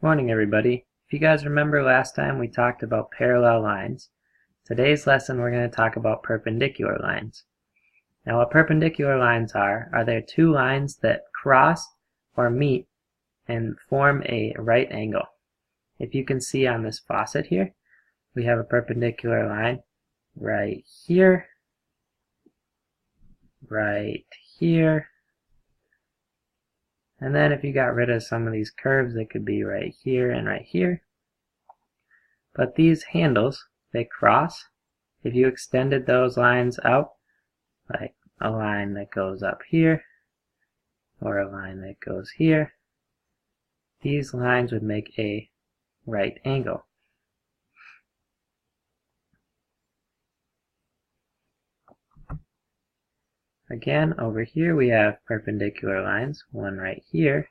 Morning everybody. If you guys remember last time we talked about parallel lines, today's lesson we're going to talk about perpendicular lines. Now what perpendicular lines are they're two lines that cross or meet and form a right angle. If you can see on this faucet here, we have a perpendicular line right here, and then if you got rid of some of these curves, they could be right here and right here. But these handles, they cross. If you extended those lines out, like a line that goes up here, or a line that goes here, these lines would make a right angle. Again, over here we have perpendicular lines, one right here,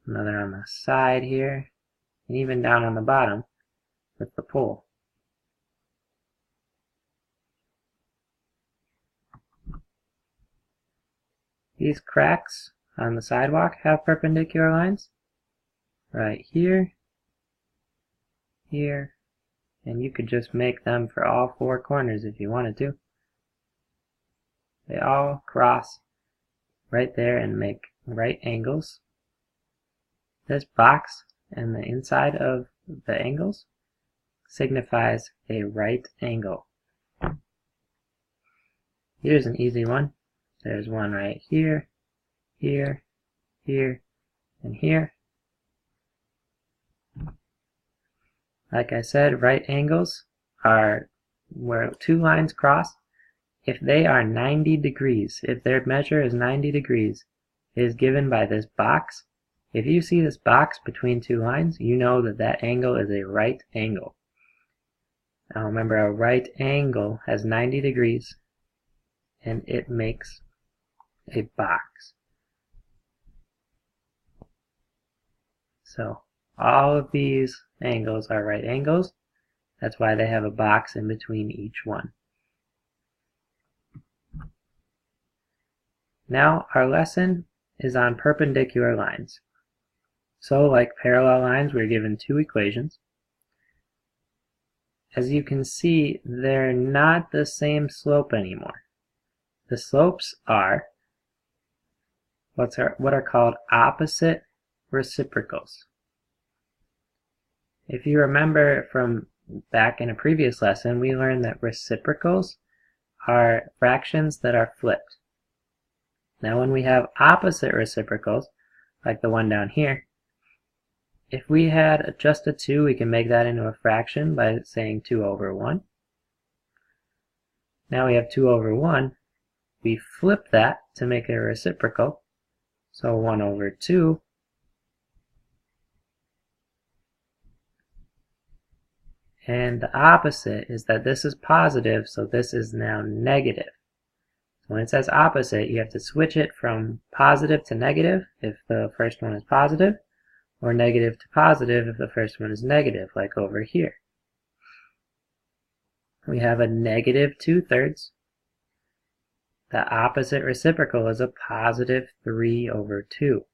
another on the side here, and even down on the bottom with the pole. These cracks on the sidewalk have perpendicular lines right here, here, and you could just make them for all four corners if you wanted to. They all cross right there and make right angles. This box and the inside of the angles signifies a right angle. Here's an easy one. There's one right here, here, here, and here. Like I said, right angles are where two lines cross. If they are 90 degrees, if their measure is 90 degrees, it is given by this box. If you see this box between two lines, you know that that angle is a right angle. Now remember, a right angle has 90 degrees and it makes a box. So all of these angles are right angles. That's why they have a box in between each one. Now our lesson is on perpendicular lines. So like parallel lines, we're given two equations. As you can see, they're not the same slope anymore. The slopes are what are called opposite reciprocals. If you remember from back in a previous lesson, we learned that reciprocals are fractions that are flipped. Now when we have opposite reciprocals, like the one down here, if we had just a 2, we can make that into a fraction by saying 2 over 1. Now we have 2 over 1. We flip that to make it a reciprocal, so 1 over 2. And the opposite is that this is positive, so this is now negative. When it says opposite, you have to switch it from positive to negative if the first one is positive, or negative to positive if the first one is negative, like over here. We have a negative 2/3. The opposite reciprocal is a positive 3 over 2.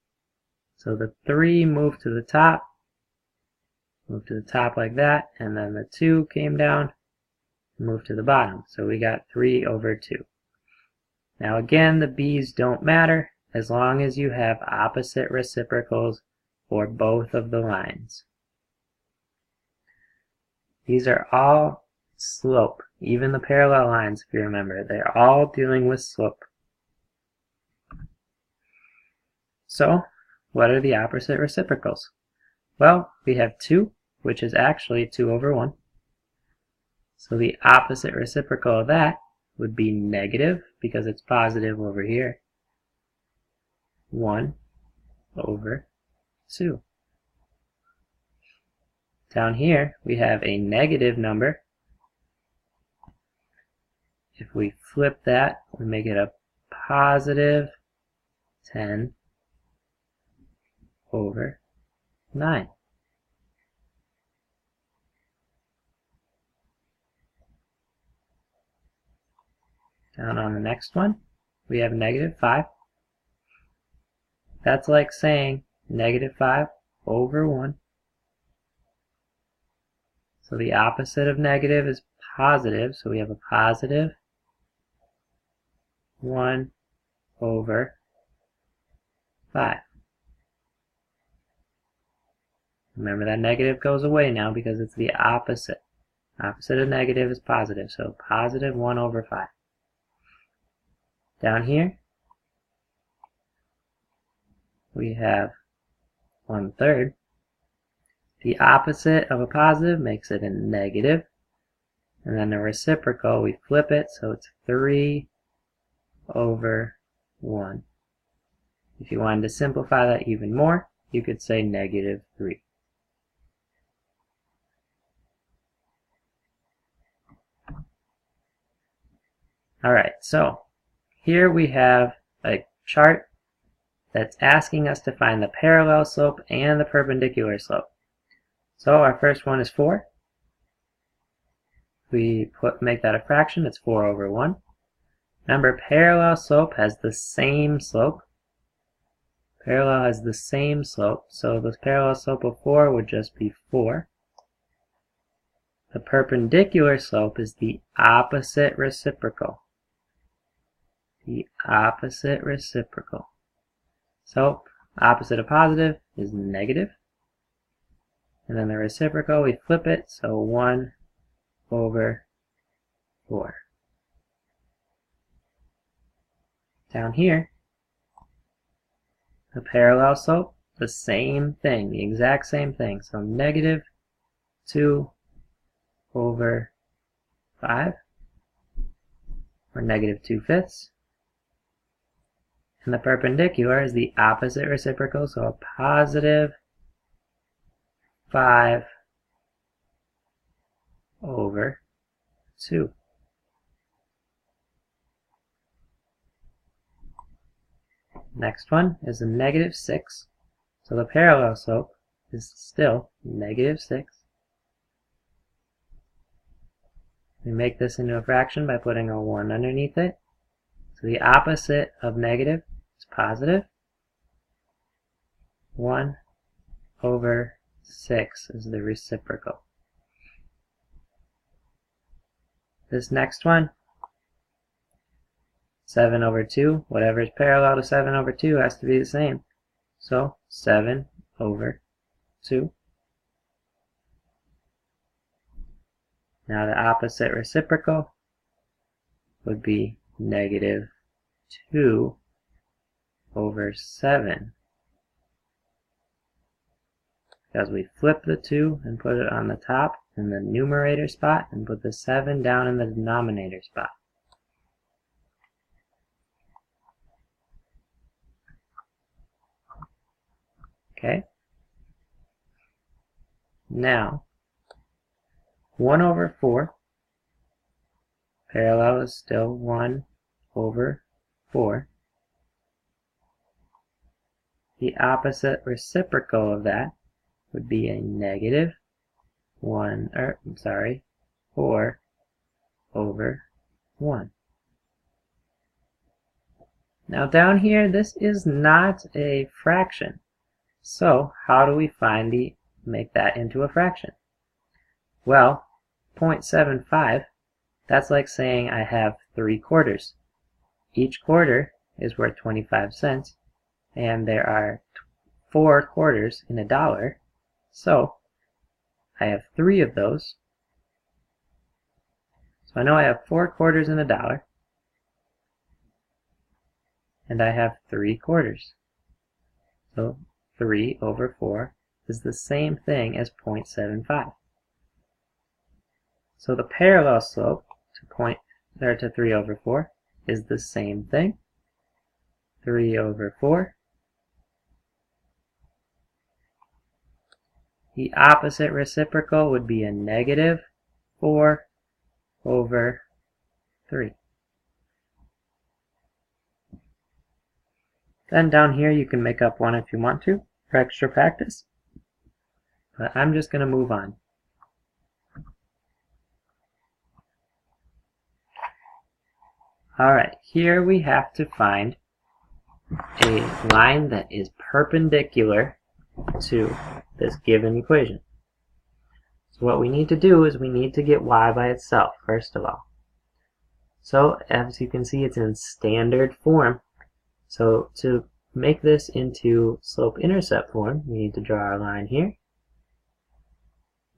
So the 3 moved to the top like that, and then the 2 came down and moved to the bottom. So we got 3 over 2. Now again, the b's don't matter as long as you have opposite reciprocals for both of the lines. These are all slope, even the parallel lines, if you remember. They're all dealing with slope. So, what are the opposite reciprocals? Well, we have 2, which is actually 2 over 1. So the opposite reciprocal of that would be negative, because it's positive over here, 1 over 2. Down here, we have a negative number. If we flip that, we make it a positive 10 over 9. Down on the next one, we have negative 5. That's like saying negative 5 over 1. So the opposite of negative is positive, so we have a positive 1 over 5. Remember that negative goes away now because it's the opposite. Opposite of negative is positive, so positive 1 over 5. Down here, we have 1/3. The opposite of a positive makes it a negative. And then the reciprocal, we flip it, so it's 3 over 1. If you wanted to simplify that even more, you could say -3. Alright, so here we have a chart that's asking us to find the parallel slope and the perpendicular slope. So our first one is 4. We make that a fraction, it's 4 over 1. Remember, parallel slope has the same slope. Parallel has the same slope, so the parallel slope of 4 would just be 4. The perpendicular slope is the opposite reciprocal. The opposite reciprocal. So, opposite of positive is negative. And then the reciprocal, we flip it, so 1 over 4. Down here, the parallel slope, the same thing, the exact same thing. So -2 over 5, or -2/5. And the perpendicular is the opposite reciprocal, so a positive 5 over 2. Next one is a -6. So the parallel slope is still -6. We make this into a fraction by putting a 1 underneath it. So the opposite of negative is positive. 1 over 6 is the reciprocal. This next one, 7 over 2, whatever is parallel to 7 over 2 has to be the same. So 7 over 2. Now the opposite reciprocal would be -2 over 7. Because we flip the 2 and put it on the top in the numerator spot and put the 7 down in the denominator spot. Okay? Now, 1 over 4, parallel is still 1 over 4. The opposite reciprocal of that would be a -4 over 1. Now down here, this is not a fraction. So how do we make that into a fraction? Well, 0.75, that's like saying I have 3 quarters. Each quarter is worth 25 cents, and there are 4 quarters in $1. So I have 3 of those. So I know I have 4 quarters in $1, and I have 3 quarters. So 3 over 4 is the same thing as 0.75. So the parallel slope to 3 over 4 is the same thing. 3 over 4. The opposite reciprocal would be a -4 over 3. Then down here you can make up one if you want to, for extra practice. But I'm just going to move on. Alright, here we have to find a line that is perpendicular to this given equation. So what we need to do is we need to get y by itself, first of all. So as you can see, it's in standard form. So to make this into slope-intercept form, we need to draw our line here.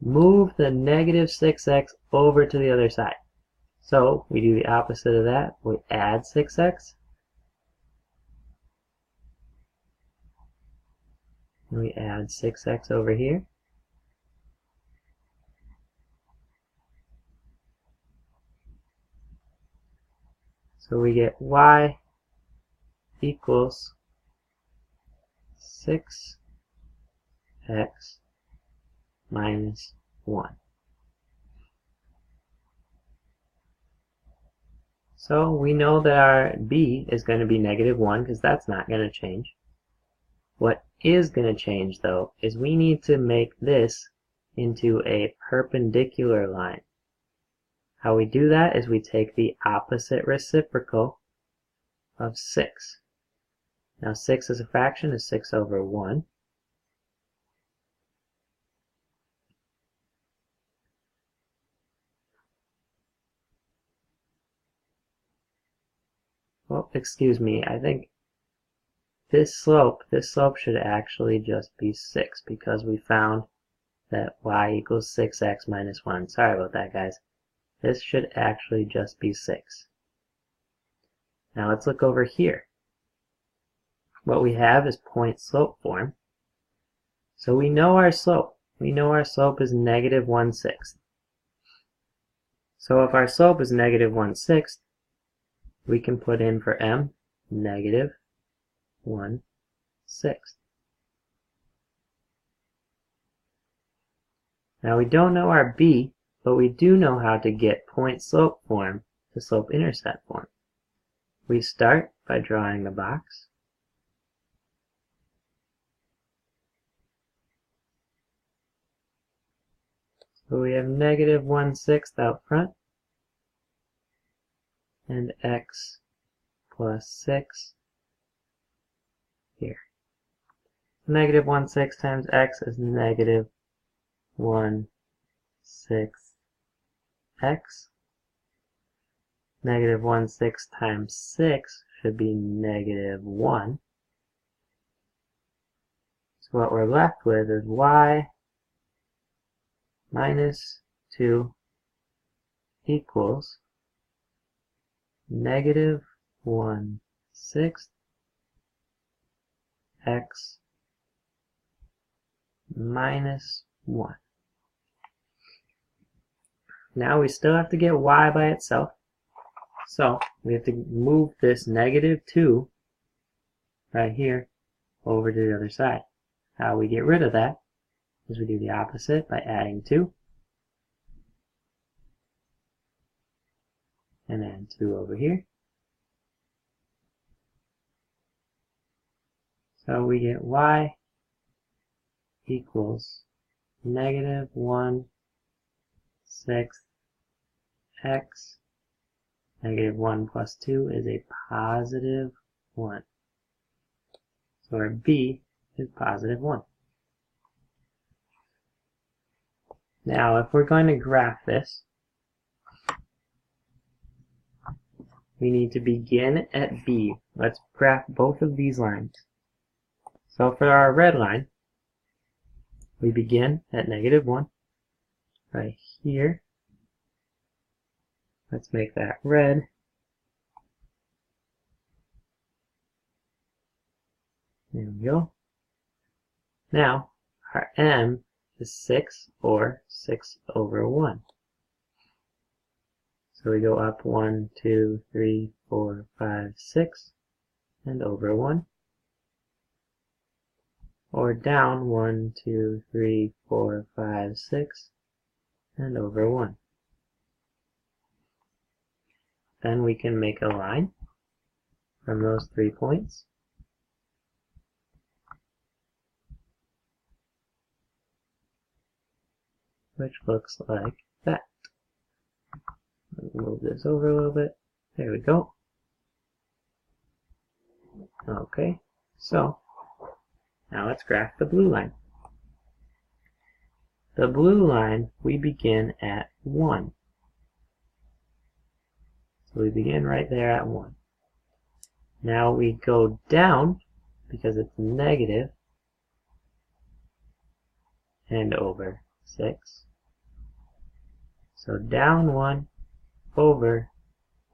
Move the negative 6x over to the other side. So we do the opposite of that. We add 6x. And we add 6x over here. So we get y equals 6x minus 1. So we know that our b is going to be negative 1 because that's not going to change. What is going to change though is we need to make this into a perpendicular line. How we do that is we take the opposite reciprocal of 6. Now 6 as a fraction is 6 over 1. Well, excuse me, I think this slope should actually just be 6 because we found that y equals 6x minus 1. Sorry about that, guys. This should actually just be 6. Now let's look over here. What we have is point slope form. So we know our slope. We know our slope is negative 1/6. So if our slope is negative 1/6, we can put in for m negative 1/6. Now we don't know our b, but we do know how to get point slope form to slope intercept form. We start by drawing the box. So we have negative 1/6 out front and x plus 6 here. Negative 1/6 times x is negative 1/6x. Negative 1/6 times 6 should be negative 1. So what we're left with is y minus 2 equals negative 1/6 x minus 1. Now we still have to get y by itself. So we have to move this negative 2 right here over to the other side. How we get rid of that is we do the opposite by adding 2. And then 2 over here. So we get y equals negative 1/6 x. Negative 1 plus 2 is a positive 1. So our b is positive 1. Now if we're going to graph this, we need to begin at b. Let's graph both of these lines. So for our red line, we begin at negative 1 right here. Let's make that red. There we go. Now, our m is 6 or 6 over 1. So we go up 1, 2, 3, 4, 5, 6, and over 1. Or down 1, 2, 3, 4, 5, 6, and over 1. Then we can make a line from those 3 points. Which looks like that. Move this over a little bit. There we go. Okay, so now let's graph the blue line. the blue line, we begin at 1. So we begin right there at 1. Now we go down, because it's negative, and over 6. So down 1, over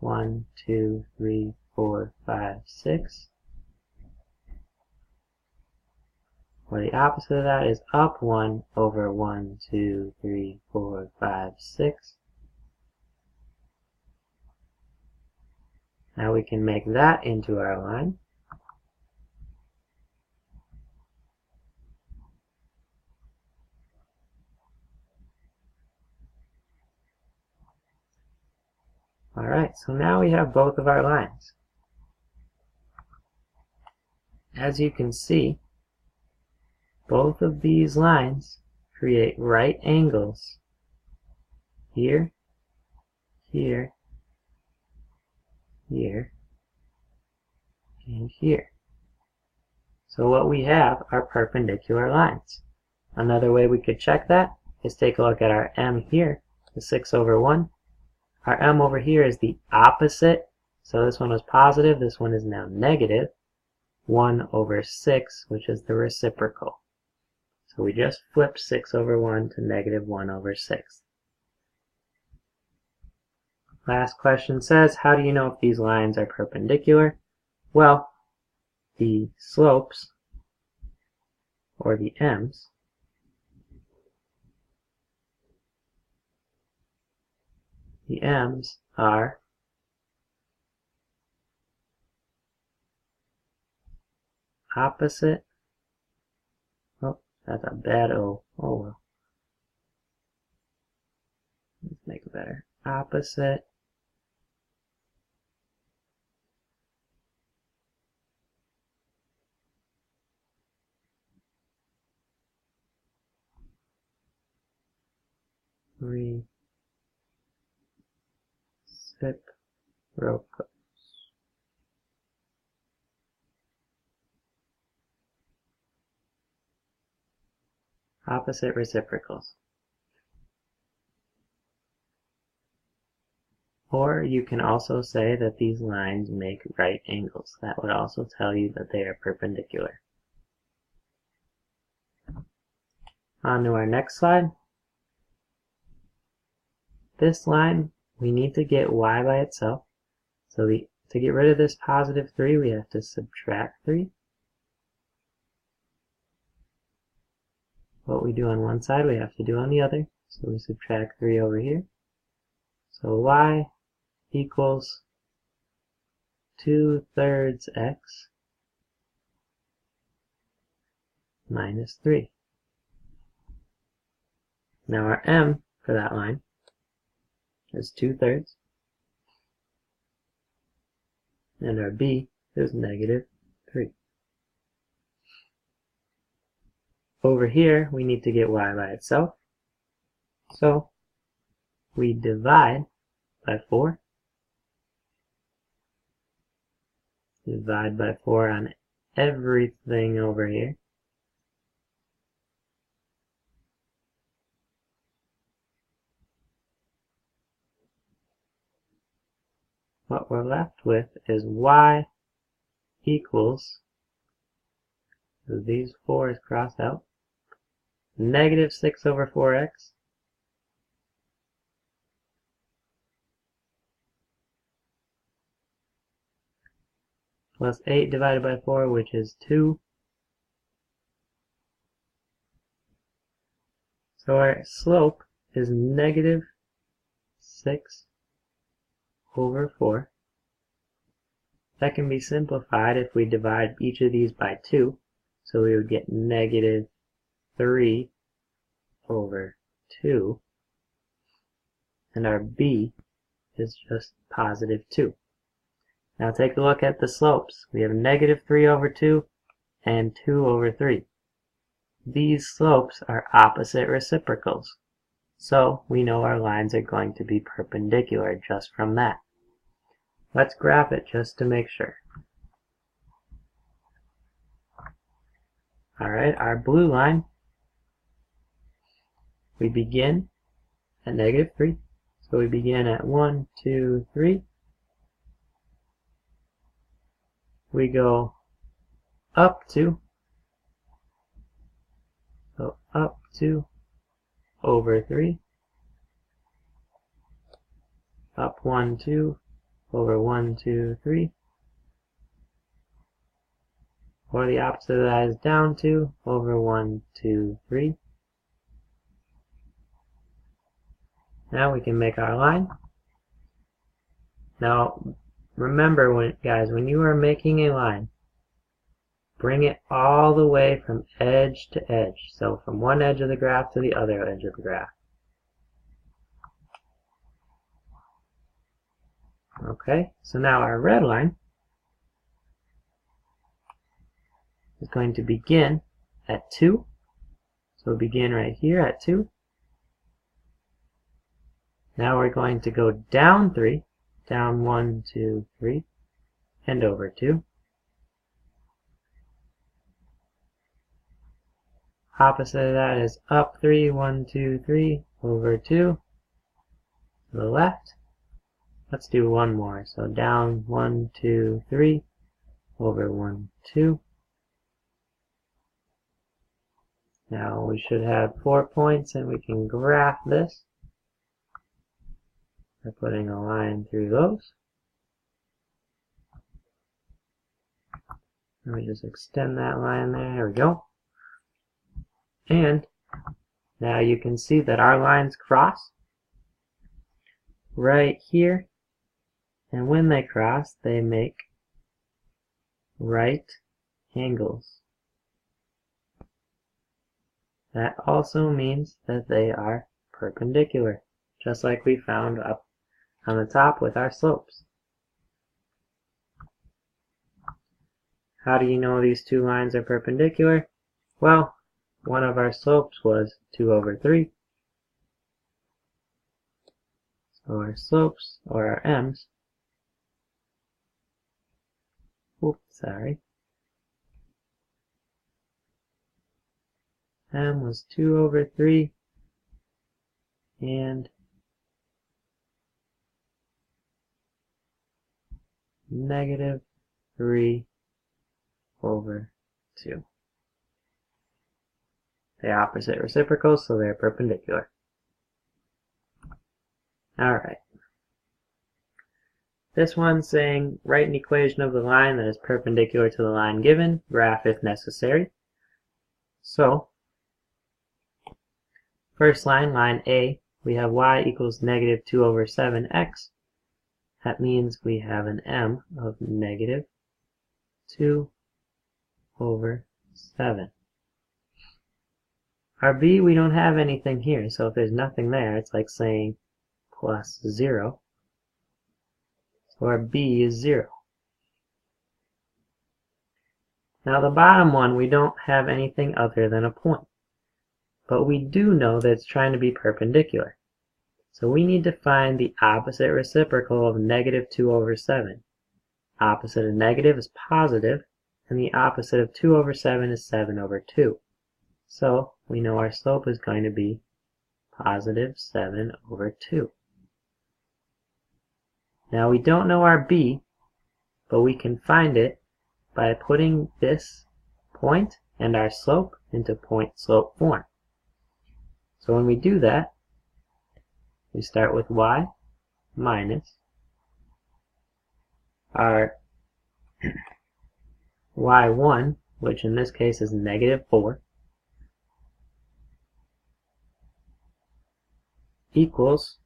1, 2, 3, 4, 5, 6. Or the opposite of that is up 1 over 1, 2, 3, 4, 5, 6. Now we can make that into our line. Alright, so now we have both of our lines. As you can see, both of these lines create right angles here, here, here, and here. So what we have are perpendicular lines. Another way we could check that is take a look at our m here, the 6 over 1. Our m over here is the opposite, so this one was positive, this one is now negative. 1 over 6, which is the reciprocal. So we just flip 6 over 1 to negative 1 over 6. Last question says, how do you know if these lines are perpendicular? Well, the slopes, or the m's, are opposite. Oh, that's a bad O. Oh well. Let's make it better. Opposite reciprocals. Opposite reciprocals. Or you can also say that these lines make right angles. That would also tell you that they are perpendicular. On to our next slide. This line, we need to get y by itself. So to get rid of this positive 3, we have to subtract 3. What we do on one side, we have to do on the other. So we subtract 3 over here. So y equals 2/3 x minus 3. Now our m for that line is 2/3. And our b is negative 3. Over here, we need to get y by itself. So we divide by 4. Divide by 4 on everything over here. What we're left with is y equals, so these 4's crossed out, negative 6 over 4x plus 8 divided by 4, which is 2. So our slope is negative 6 over 4. That can be simplified if we divide each of these by 2. So we would get negative 3 over 2. And our b is just positive 2. Now take a look at the slopes. We have negative 3 over 2 and 2 over 3. These slopes are opposite reciprocals. So we know our lines are going to be perpendicular just from that. Let's graph it just to make sure. Alright, our blue line we begin at -3. So we begin at 1, 2, 3. We go up to, so up to over 3. Up 1, 2, over 1, 2, 3. Or the opposite of that is down 2, over 1, 2, 3. Now we can make our line. Now remember, guys, when you are making a line, bring it all the way from edge to edge. So from one edge of the graph to the other edge of the graph. Okay, so now our red line is going to begin at 2. So we'll begin right here at 2. Now we're going to go down 3, down 1, 2, 3, and over 2. Opposite of that is up 3, 1, 2, 3, over 2, to the left. Let's do one more. So down 1, 2, 3, over 1, 2. Now we should have 4 points, and we can graph this by putting a line through those. Let me just extend that line there. There we go. And now you can see that our lines cross right here. And when they cross, they make right angles. That also means that they are perpendicular, just like we found up on the top with our slopes. How do you know these two lines are perpendicular? Well, one of our slopes was 2 over 3. So our slopes, or our m's, m was 2 over 3, and -3 over 2. The opposite reciprocals, so they're perpendicular. Alright. This one's saying, write an equation of the line that is perpendicular to the line given, graph if necessary. So, first line, line A, we have y equals -2 over 7x. That means we have an m of -2 over 7. Our b, we don't have anything here, so if there's nothing there, it's like saying plus 0. So our b is 0. Now the bottom one, we don't have anything other than a point. But we do know that it's trying to be perpendicular. So we need to find the opposite reciprocal of -2 over 7. Opposite of negative is positive, and the opposite of 2 over 7 is 7 over 2. So we know our slope is going to be positive 7 over 2. Now we don't know our b, but we can find it by putting this point and our slope into point-slope form. So when we do that, we start with y minus our y1, which in this case is -4, equals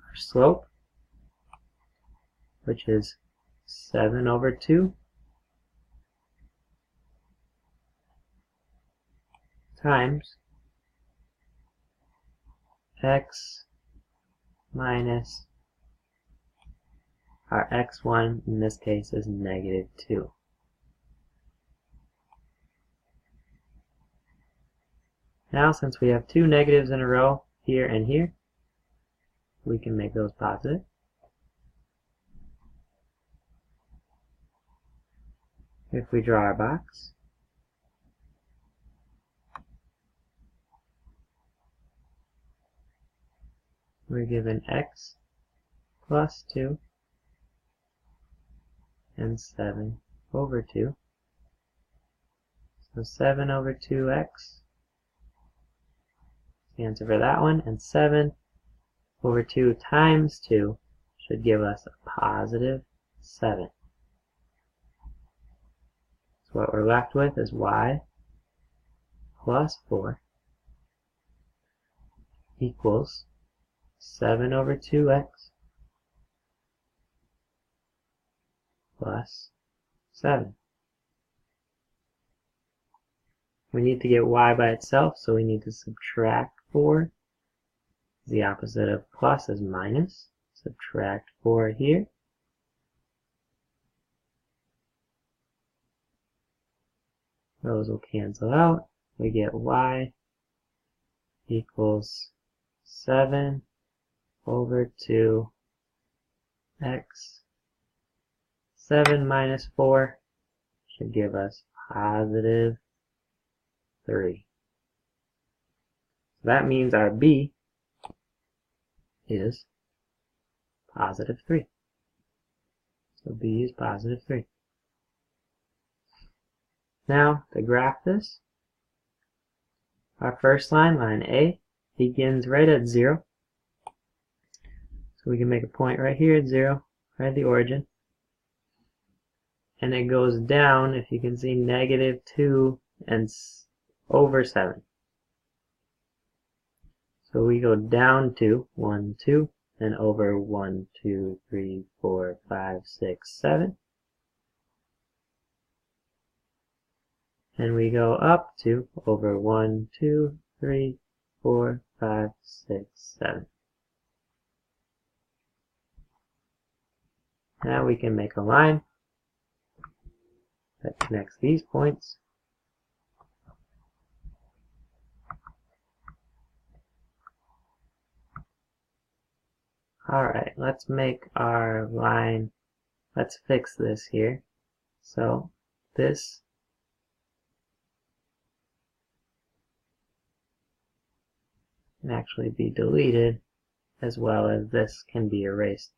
our slope, which is 7 over 2, times x minus our x1, in this case, is -2. Now, since we have two negatives in a row, here and here, we can make those positive. If we draw our box, we're given x plus 2 and 7 over 2. So 7 over 2x, the answer for that one, and 7 over 2 times 2 should give us a positive 7. So what we're left with is y plus 4 equals 7 over 2x plus 7. We need to get y by itself, so we need to subtract 4. The opposite of plus is minus. Subtract 4 here. Those will cancel out. We get y equals 7 over 2x. 7 minus 4 should give us positive 3. So that means our b is positive 3. So b is positive 3. Now, to graph this, our first line, line A, begins right at 0. So we can make a point right here at 0, right at the origin. And it goes down, if you can see, negative 2 and over 7. So we go down to 1, 2, and over 1, 2, 3, 4, 5, 6, 7. And we go up to over 1, 2, 3, 4, 5, 6, 7. Now we can make a line that connects these points. Alright, let's make our line, let's fix this here. So this can actually be deleted, as well as this can be erased.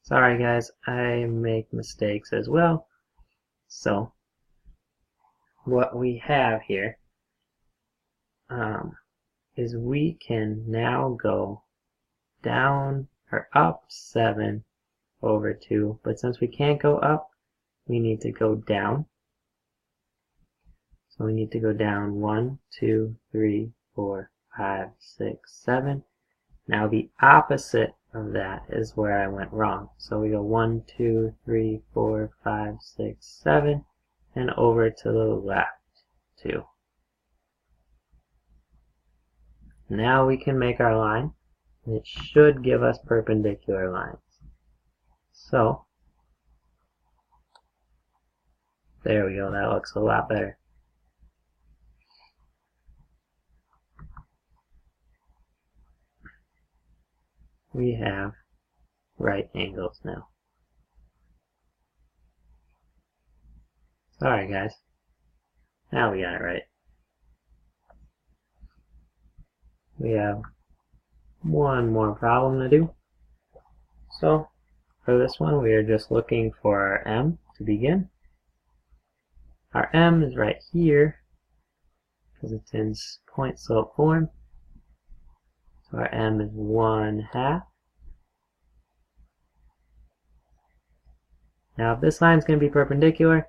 Sorry guys, I make mistakes as well. So what we have here is we can now go down or up 7 over 2, but since we can't go up, we need to go down. So we need to go down 1, 2, 3, 4, 5, 6, 7. Now the opposite of that is where I went wrong. So we go 1, 2, 3, 4, 5, 6, 7, and over to the left 2. Now we can make our line. It should give us perpendicular lines. So there we go, that looks a lot better. We have right angles now. Sorry guys. Now we got it right. We have one more problem to do. So for this one we are just looking for our m to begin. Our m is right here because it's in point slope form. So our m is 1/2. Now if this line is going to be perpendicular,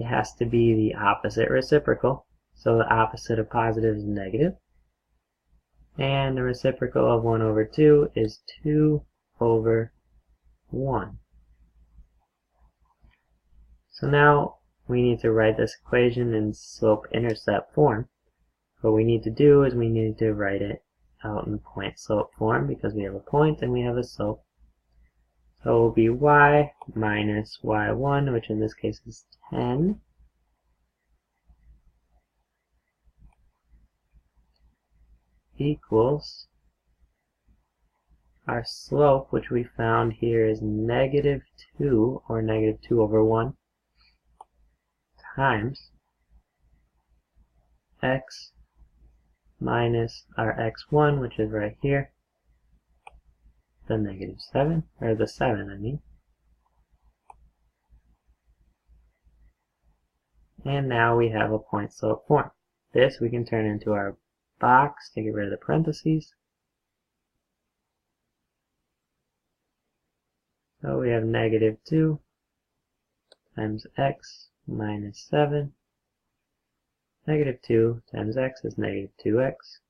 it has to be the opposite reciprocal. So the opposite of positive is negative. And the reciprocal of 1 over 2 is 2 over 1. So now we need to write this equation in slope-intercept form. What we need to do is we need to write it out in point-slope form because we have a point and we have a slope. So it will be y minus y1, which in this case is 10, equals our slope, which we found here is negative 2, or negative 2 over 1, times x minus our x1, which is right here, the -7, or the 7 I mean. And now we have a point slope form. This we can turn into our box to get rid of the parentheses. So we have -2 times x minus 7. -2 times x is -2x.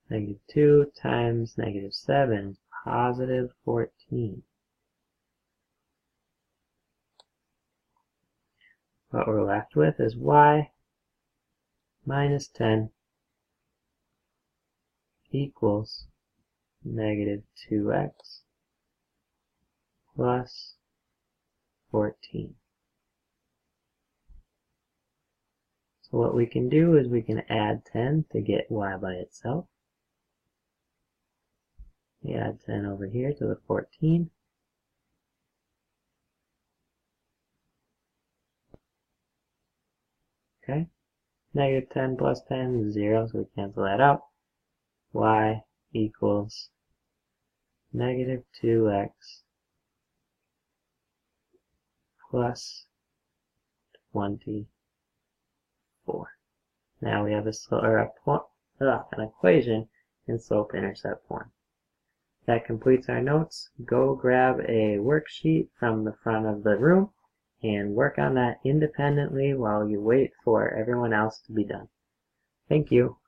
-2 times -7 is positive 14. What we're left with is y minus 10 equals -2x plus 14. So what we can do is we can add 10 to get y by itself. We add 10 over here to the 14. Okay. -10 plus 10 is 0, so we cancel that out. Y equals -2x plus 24. Now we have an equation in slope-intercept form. That completes our notes. Go grab a worksheet from the front of the room and work on that independently while you wait for everyone else to be done. Thank you.